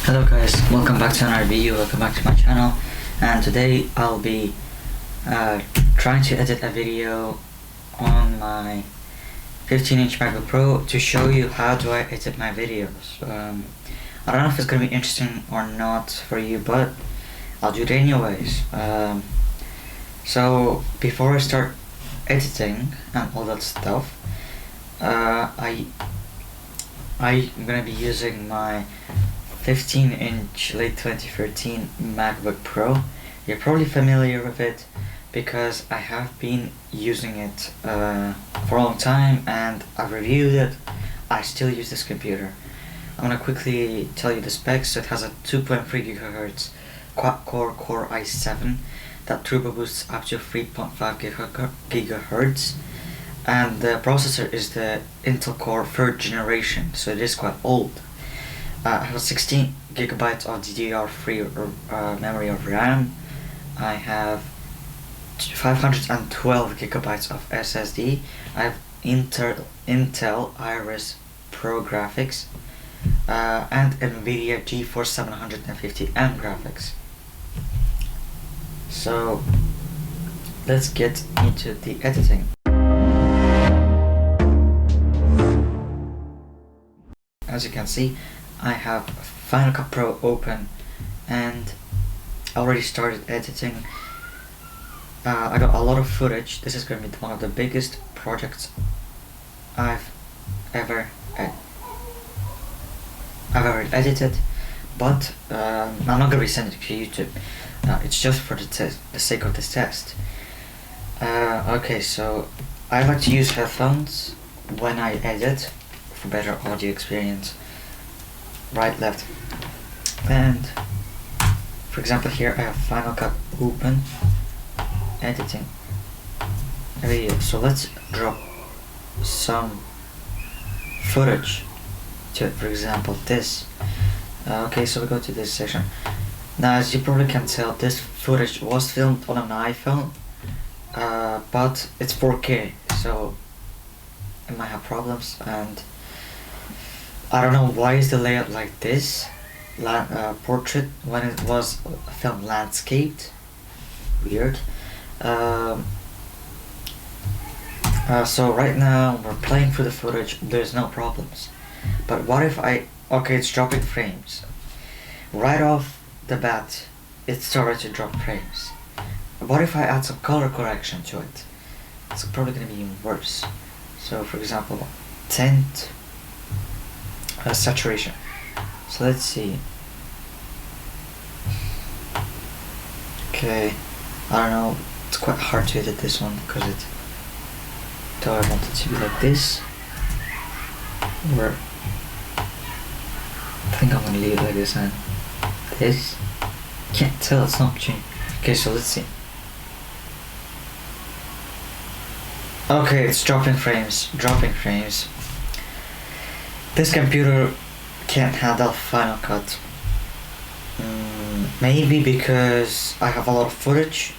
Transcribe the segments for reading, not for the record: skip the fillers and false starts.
Hello guys, welcome back to another video, welcome back to my channel, and today I'll be trying to edit a video on my 15-inch MacBook Pro to show you how do I edit my videos. I don't know if it's going to be interesting or not for you, but I'll do it anyways. So before I start editing and all that stuff, I'm going to be using my 15-inch late 2013 MacBook Pro. You're probably familiar with it because I have been using it for a long time and I've reviewed it. I still use this computer. I'm gonna quickly tell you the specs. It has a 2.3 GHz quad-core Core i7 that turbo boosts up to 3.5 GHz, and the processor is the Intel Core 3rd generation, so it is quite old. I have 16 gigabytes of DDR3 memory of RAM. I have 512 gigabytes of SSD. I have Intel Iris Pro graphics and NVIDIA GeForce 750M graphics. So let's get into the editing. As you can see, I have Final Cut Pro open and already started editing. I got a lot of footage. This is going to be one of the biggest projects I've ever edited, but I'm not going to be sending it to YouTube. It's just for the sake of this test. Okay, so I like to use headphones when I edit for better audio experience. Right, left, and for example here I have Final Cut open, editing a video. So let's drop some footage to it, for example this. Okay, so we go to this section. Now as you probably can tell, this footage was filmed on an iPhone, but it's 4K, so it might have problems, and I don't know why is the layout like this, portrait, when it was filmed landscaped. Weird. So right now we're playing through the footage, there's no problems. But what if okay, it's dropping frames. Right off the bat, it started to drop frames. What if I add some color correction to it? It's probably going to be even worse. So for example, tint, saturation. So let's see. Okay, I don't know, it's quite hard to edit this one because though I want it to be like this, or I think I'm gonna leave it like this and this. Can't tell, it's not changing. Okay, so let's see. Okay, it's dropping frames. This computer can't handle Final Cut. Maybe because I have a lot of footage.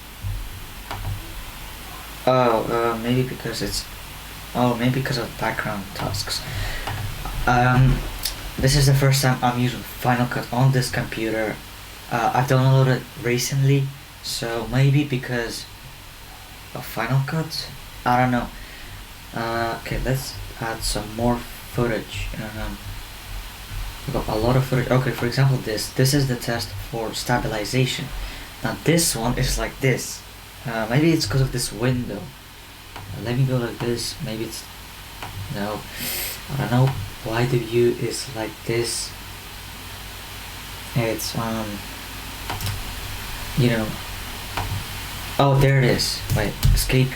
Maybe because maybe because of background tasks. This is the first time I'm using Final Cut on this computer. I've downloaded it recently, so maybe because of Final Cut. I don't know. Okay, let's add some more footage. We've got a lot of footage. Okay, for example, this is the test for stabilization. Now this one is like this. Maybe it's because of this window. Let me go like this. Maybe it's no. I don't know why the view is like this. It's you know. Oh, there it is. Wait, escape.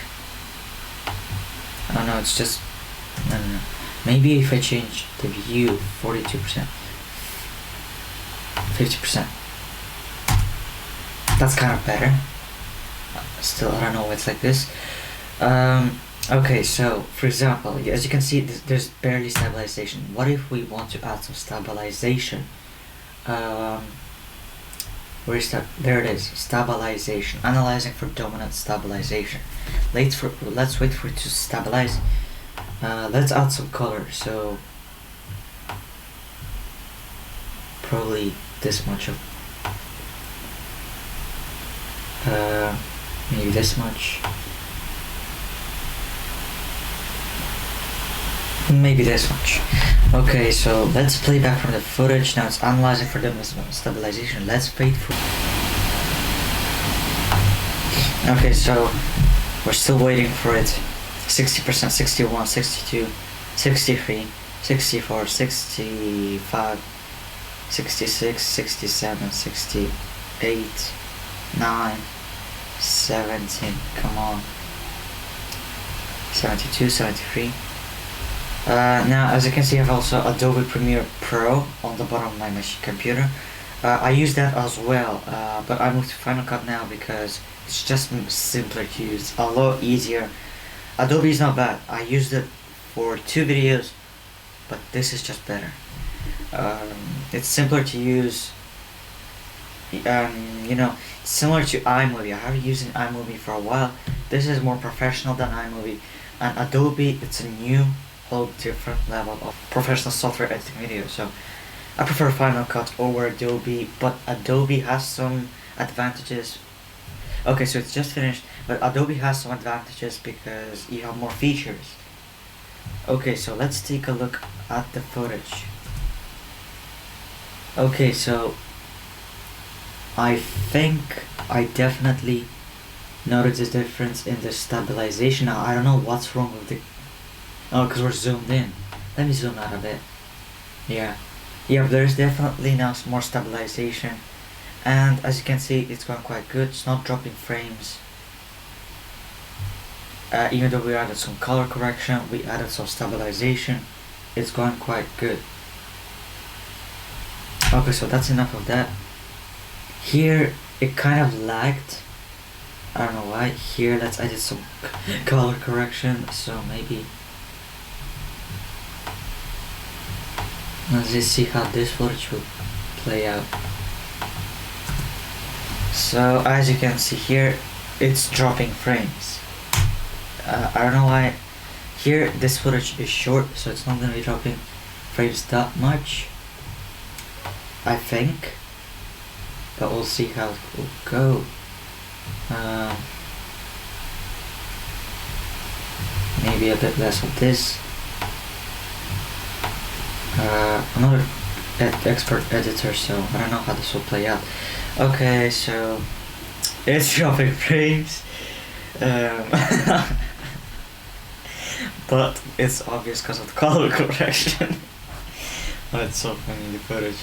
Oh no, it's just no. Maybe if I change the view 42%, 50%, that's kind of better. Still, I don't know why it's like this. Okay, so for example, as you can see, there's barely stabilization. What if we want to add some stabilization? Where is that? There it is. Stabilization. Analyzing for dominant stabilization. Let's wait for it to stabilize. Let's add some color. So probably this much of maybe this much, maybe this much. Okay, so let's play back from the footage. Now it's analyzing for the stabilization. Let's wait for. Okay, so we're still waiting for it. 60%, 61, 62, 63, 64, 65, 66, 67, 68, 9, 17, come on, 72, 73. Now, as you can see, I have also Adobe Premiere Pro on the bottom of my machine computer. I use that as well, but I moved to Final Cut now because it's just simpler to use, a lot easier. Adobe is not bad. I used it for 2 videos, but this is just better. It's simpler to use. You know, similar to iMovie. I have been using iMovie for a while. This is more professional than iMovie, and Adobe, it's a new, whole different level of professional software editing video. So I prefer Final Cut over Adobe, but Adobe has some advantages. Okay, so it's just finished, but Adobe has some advantages because you have more features. Okay, so let's take a look at the footage. Okay, so I think I definitely noticed the difference in the stabilization. Now I don't know what's wrong with the. Oh, because we're zoomed in. Let me zoom out a bit. Yeah, there's definitely now some more stabilization, and as you can see, it's going quite good. It's not dropping frames. Even though we added some color correction, we added some stabilization, it's going quite good. Okay, so that's enough of that. Here it kind of lagged, I don't know why. Here let's edit some color correction, so maybe let's just see how this footage will play out. So as you can see here, it's dropping frames. I don't know why. Here this footage is short, so it's not going to be dropping frames that much, I think, but we'll see how it will go. Maybe a bit less of this. I'm not an expert editor, so I don't know how this will play out. Okay, so it's dropping frames. But it's obvious because of the color correction. Oh, it's so funny, the footage.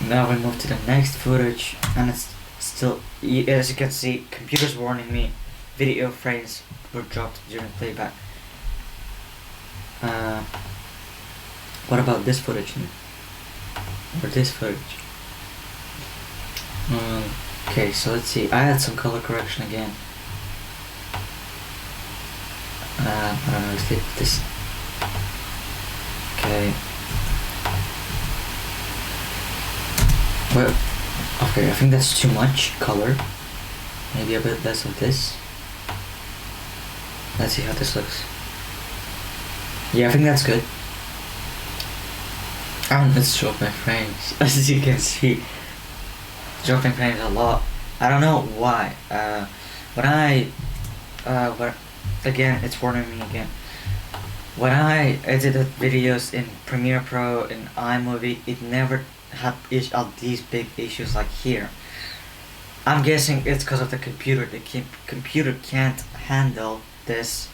Now we move to the next footage, and it's still, as you can see, computer's warning me, video frames were dropped during playback. What about this footage now? Or this footage? Okay, so let's see, I had some color correction again. I don't know if this. Okay. Well, okay, I think that's too much color. Maybe a bit less of this. Let's see how this looks. Yeah, I think that's good. And let's drop my frames. As you can see, dropping frames a lot. I don't know why. Again, it's warning me again. When I edited videos in Premiere Pro, in iMovie, it never had these big issues like here. I'm guessing it's because of the computer. The computer can't handle this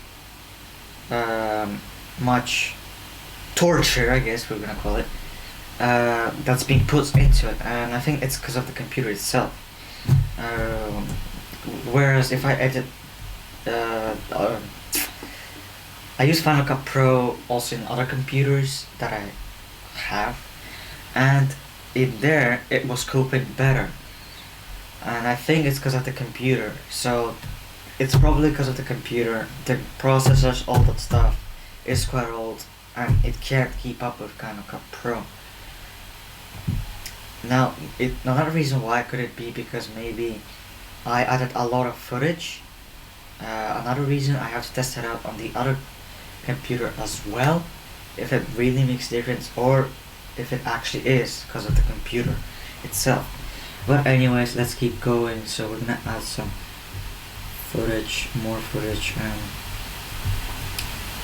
much torture, I guess we're gonna call it, that's being put into it, and I think it's because of the computer itself. Whereas if I edit, I use Final Cut Pro also in other computers that I have, and in there it was coping better, and I think it's because of the computer. So it's probably because of the computer, the processors, all that stuff is quite old, and it can't keep up with Final Cut Pro. Now, another reason why could it be because maybe I added a lot of footage. Another reason I have to test it out on the other computer as well, if it really makes difference, or if it actually is because of the computer itself. But anyways, let's keep going. So we're gonna add some footage, more footage, and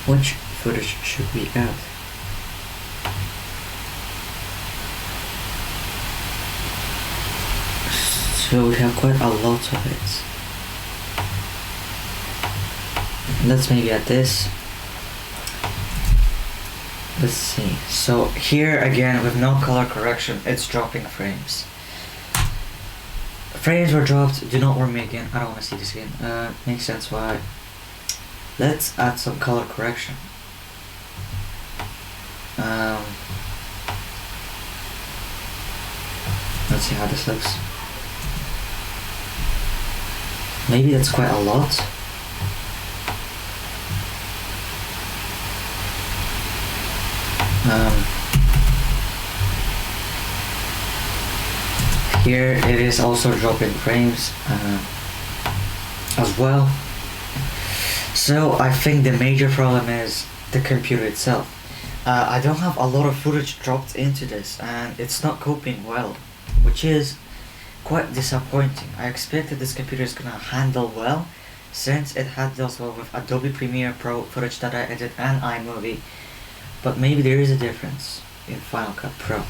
which footage should we add? So we have quite a lot of it. Let's maybe add this. Let's see. So here again, with no color correction, it's dropping frames. Frames were dropped. Do not worry me again. I don't want to see this again. Makes sense why. Let's add some color correction. Let's see how this looks. Maybe that's quite a lot. Here it is also dropping frames as well. So I think the major problem is the computer itself. I don't have a lot of footage dropped into this and it's not coping well, which is quite disappointing. I expected this computer is gonna handle well since it handles well with Adobe Premiere Pro footage that I edit and iMovie, but maybe there is a difference in Final Cut Pro.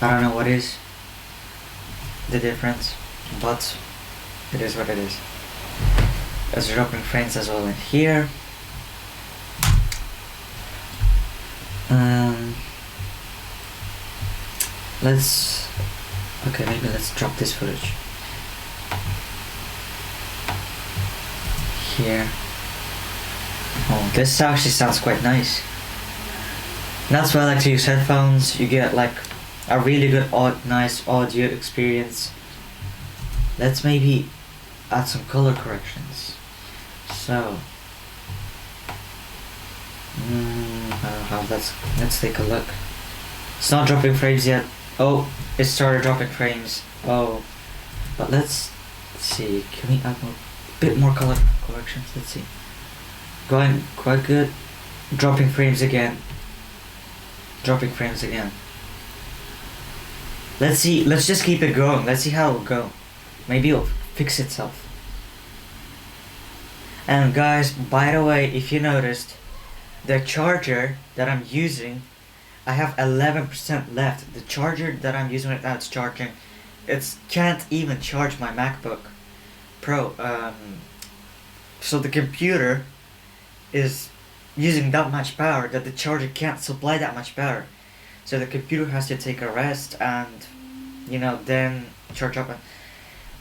I don't know what is the difference, but it is what it is. There's dropping frames as well in here. Maybe let's drop this footage here. Oh, this actually sounds quite nice. That's why I like to use headphones. You get like a really good, nice audio experience. Let's maybe add some color corrections. So, I don't have that. Let's take a look. It's not dropping frames yet. Oh, it started dropping frames. Oh, but let's see. Can we add a bit more color corrections? Let's see. Going quite good. Dropping frames again. Dropping frames again. Let's see. Let's just keep it going. Let's see how it'll go. Maybe it'll fix itself. And guys, by the way, if you noticed, the charger that I'm using, I have 11% left. The charger that I'm using right now, it's charging. It can't even charge my MacBook Pro. So the computer is using that much power that the charger can't supply that much power. So the computer has to take a rest and, then charge up.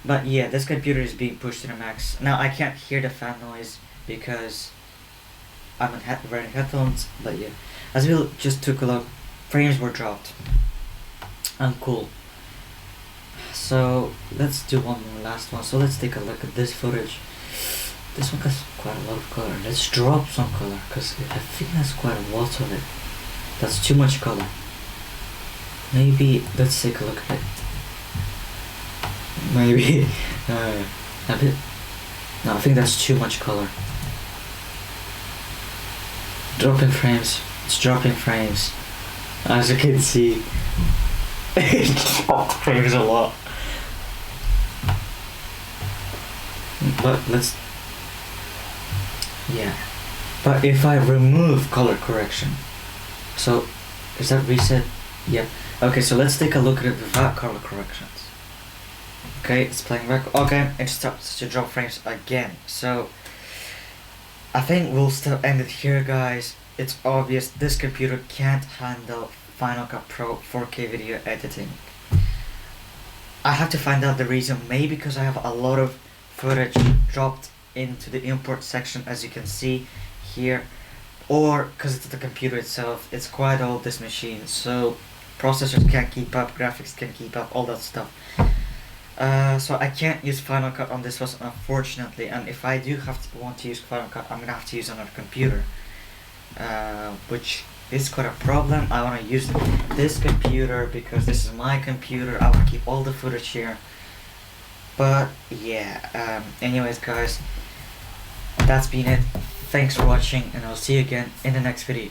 But yeah, this computer is being pushed to the max. Now I can't hear the fan noise because I'm wearing headphones, but yeah. As we just took a look, frames were dropped. And cool. So let's do one more last one. So let's take a look at this footage. This one has quite a lot of color. Let's drop some color because I think that's quite a lot of it. That's too much color. Maybe let's take a look at it. Maybe a bit. No, I think that's too much color. Dropping frames. It's dropping frames. As you can see, it dropped frames a lot. But But if I remove color correction, so is that reset? Yep. Okay, so let's take a look at it without color corrections. Okay, it's playing back. Okay, it starts to drop frames again. So I think we'll still end it here, guys. It's obvious this computer can't handle Final Cut Pro 4K video editing. I have to find out the reason. Maybe because I have a lot of footage dropped into the import section, as you can see here, or because it's the computer itself. It's quite old, this machine, so processors can't keep up, graphics can't keep up, all that stuff. So I can't use Final Cut on this one, unfortunately, and if I do want to use Final Cut, I'm gonna have to use another computer, which is quite a problem. I want to use this computer because this is my computer. I want to keep all the footage here. But yeah, anyways guys, that's been it. Thanks for watching and I'll see you again in the next video.